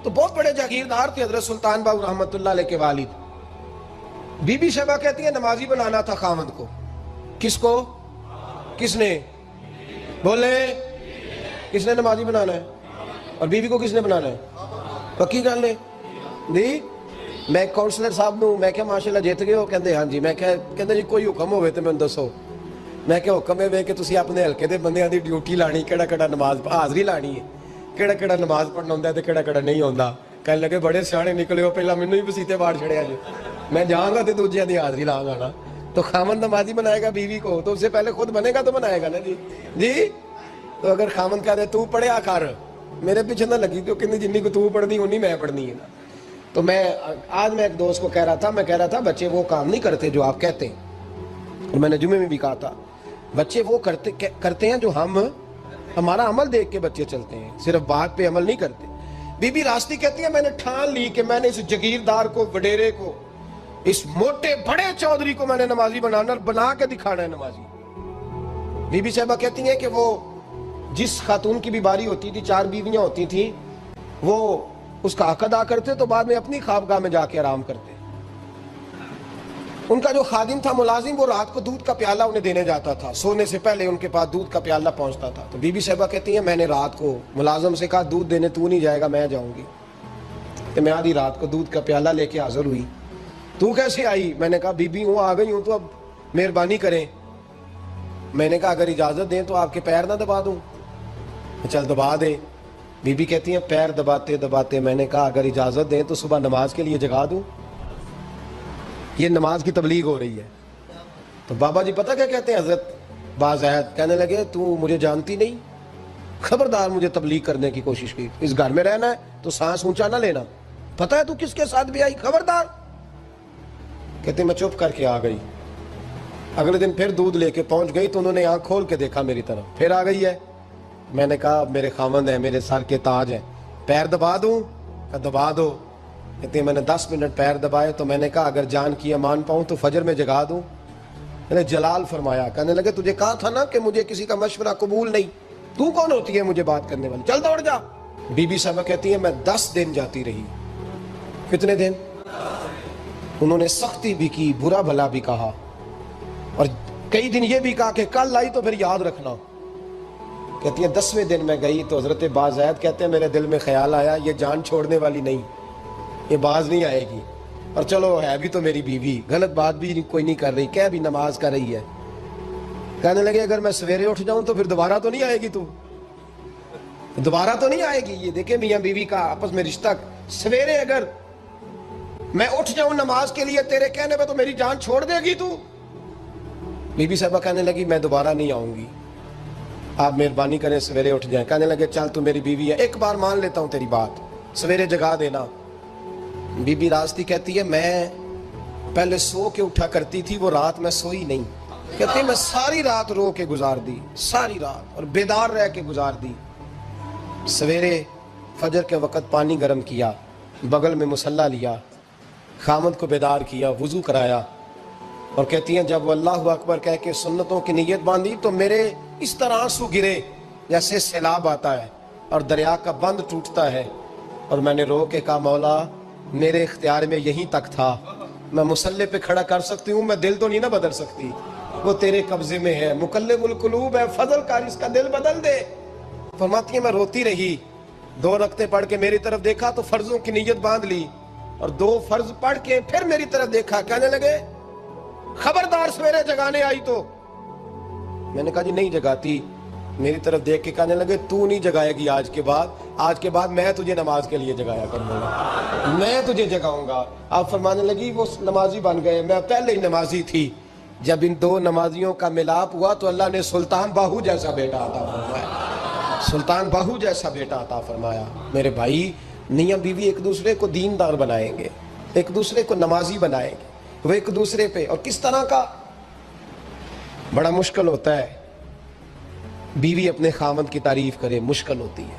تو بہت بڑے جاگیردار تھے حضرت سلطان باہو رحمت اللہ علیہ کے والد. بی بی شیبہ کہتی ہے نمازی بنانا تھا خاوند کو. کس کو؟ کس نے بولے؟ کس نے نمازی بنانا ہے؟ اور بیوی کو کس نے بنانا ہے؟ پکی گل ہے جی. میں کونسلر صاحب نو میں کہا ماشاءاللہ جیت گئے ہو؟ کہندے ہاں جی. میں کہندے جی کوئی حکم ہوئے تو میں دسو. میں کہ حکم ہے کہ تسی اپنے ہلکے دے بندیاں دی ڈیوٹی لانی, کیڑا کیڑا نماز حاضری لانی ہے, کیڑا کیڑا نماز پڑھنا ہوندا ہے تے کیڑا کیڑا نہیں ہوندا. کہنے لگے بڑے سیانے نکلے ہو, پہلا مینوں ہی بسیتے باڑ چھڑیا جی. میں جاؤں گا تے دوجیاں دی حاضری لاں گا نا. تو خاوند نمازی بنائے گا بیوی کو تو اس سے پہلے خود بنے گا تو بنائے گا نا جی. جی تو اگر خاوند کہہ دے تو پڑھیا کر, میرے پیچھے نہ لگی تو کتنی جنی کو تو پڑھنی ہونی میں پڑھنی ہے نا. تو میں آج میں ایک دوست کو کہہ رہا تھا بچے وہ کام نہیں کرتے جو آپ کہتے ہیں. اور میں نے جمعے میں بھی کہا تھا بچے وہ کرتے ہیں جو ہمارا عمل دیکھ کے بچے چلتے ہیں, صرف بات پہ عمل نہیں کرتے. بی بی راستی کہتی ہے میں نے ٹھان لی کہ میں نے اس جگیردار کو, وڈیرے کو, اس موٹے بڑے چودھری کو میں نے نمازی بنا کے دکھانا ہے نمازی. بی بی صاحبہ کہتی ہیں کہ وہ جس خاتون کی بھی باری ہوتی تھی, 4 بیویاں ہوتی تھیں, وہ اس کا حق ادا کرتے تو بعد میں اپنی خوابگاہ میں جا کے آرام کرتے. ان کا جو خادم تھا ملازم, وہ رات کو دودھ کا پیالہ انہیں دینے جاتا تھا, سونے سے پہلے ان کے پاس دودھ کا پیالہ پہنچتا تھا. تو بی بی صاحبہ کہتی ہیں میں نے رات کو ملازم سے کہا دودھ دینے تو نہیں جائے گا, میں جاؤں گی. کہ میں آدھی رات کو دودھ کا پیالہ لے کے حاضر ہوئی. تو کیسے آئی؟ میں نے کہا بی بی ہوں, آ گئی ہوں تو اب مہربانی کریں. میں نے کہا اگر اجازت دیں تو آپ کے پیر نہ دبا دوں. چل دبا دے. بی بی کہتی ہیں پیر دباتے دباتے میں نے کہا اگر اجازت دیں تو صبح نماز کے لیے جگا دوں. یہ نماز کی تبلیغ ہو رہی ہے. تو بابا جی پتہ کیا کہتے ہیں حضرت بازید, کہنے لگے تو مجھے جانتی نہیں, خبردار مجھے تبلیغ کرنے کی کوشش کی. اس گھر میں رہنا ہے تو سانس اونچا نہ لینا, پتہ ہے تو کس کے ساتھ بھی آئی, خبردار. کہتے میں چپ کر کے آ گئی. اگلے دن پھر دودھ لے کے پہنچ گئی تو انہوں نے آنکھ کھول کے دیکھا میری طرف, پھر آ گئی ہے. میں نے کہا میرے خاوند ہیں, میرے سر کے تاج ہیں, پیر دبا دوں؟ کہ دبا دو. کہتے ہیں میں نے 10 منٹ پیر دبائے تو میں نے کہا اگر جان کی امان پاؤں تو فجر میں جگا دوں. میں نے جلال فرمایا. کہنے لگے تجھے کہا تھا نا کہ مجھے کسی کا مشورہ قبول نہیں, تو کون ہوتی ہے مجھے بات کرنے والی, چل دوڑ جا. بی بی صاحبہ کہتی ہے میں 10 دن جاتی رہی. کتنے دن؟ انہوں نے سختی بھی کی, برا بھلا بھی کہا, اور کئی دن یہ بھی کہا کہ کل آئی تو پھر یاد رکھنا. کہتی ہے 10ویں دن میں گئی تو حضرت بازید کہتے ہیں میرے دل میں خیال آیا یہ جان چھوڑنے والی نہیں, یہ باز نہیں آئے گی. اور چلو ہے بھی تو میری بیوی, غلط بات بھی کوئی نہیں کر رہی, کہہ بھی نماز کر رہی ہے. کہنے لگے اگر میں سویرے اٹھ جاؤں تو پھر دوبارہ تو نہیں آئے گی, تو دوبارہ تو نہیں آئے گی. یہ دیکھیں میاں بیوی کا آپس میں رشتہ, سویرے اگر میں اٹھ جاؤں نماز کے لیے تیرے کہنے پہ تو میری جان چھوڑ دے گی تو. بی بی صاحبہ کہنے لگی میں دوبارہ نہیں آؤں گی, آپ مہربانی کریں سویرے اٹھ جائیں. کہنے لگے چل تو میری بیوی ہے, ایک بار مان لیتا ہوں تیری بات, سویرے جگا دینا. بی بی راستی کہتی ہے میں پہلے سو کے اٹھا کرتی تھی, وہ رات میں سوئی نہیں. کہتی ہے میں ساری رات رو کے گزار دی, ساری رات, اور بیدار رہ کے گزار دی. سویرے فجر کے وقت پانی گرم کیا, بغل میں مصلی لیا, خامد کو بیدار کیا, وضو کرایا, اور کہتی ہیں جب وہ اللہ اکبر کہہ کے سنتوں کی نیت باندھی تو میرے اس طرح آنسو گرے جیسے سیلاب آتا ہے اور دریا کا بند ٹوٹتا ہے. اور میں نے رو کے کہا مولا میرے اختیار میں یہیں تک تھا, میں مصلی پہ کھڑا کر سکتی ہوں, میں دل تو نہیں نہ بدل سکتی, وہ تیرے قبضے میں ہے, مقلب القلوب ہے, فضل کر اس کا دل بدل دے. فرماتی ہیں میں روتی رہی, 2 رکعتیں پڑھ کے میری طرف دیکھا تو فرضوں کی نیت باندھ لی, اور 2 فرض پڑھ کے پھر میری طرف دیکھا. کہنے لگے خبردار سویرے جگانے آئی تو. میں نے کہا جی نہیں جگاتی. میری طرف دیکھ کے کہنے لگے تو نہیں جگائے گی آج کے بعد میں تجھے نماز کے لیے جگایا کروں گا, میں تجھے جگاؤں گا. آپ فرمانے لگی وہ نمازی بن گئے, میں پہلے ہی نمازی تھی. جب ان 2 نمازیوں کا ملاپ ہوا تو اللہ نے سلطان باہو جیسا بیٹا عطا فرمایا, سلطان باہو جیسا بیٹا عطا فرمایا. میرے بھائی میاں بیوی ایک دوسرے کو دیندار بنائیں گے, ایک دوسرے کو نمازی بنائیں گے, وہ ایک دوسرے پہ, اور کس طرح کا بڑا مشکل ہوتا ہے بیوی اپنے خاوند کی تعریف کرے, مشکل ہوتی ہے.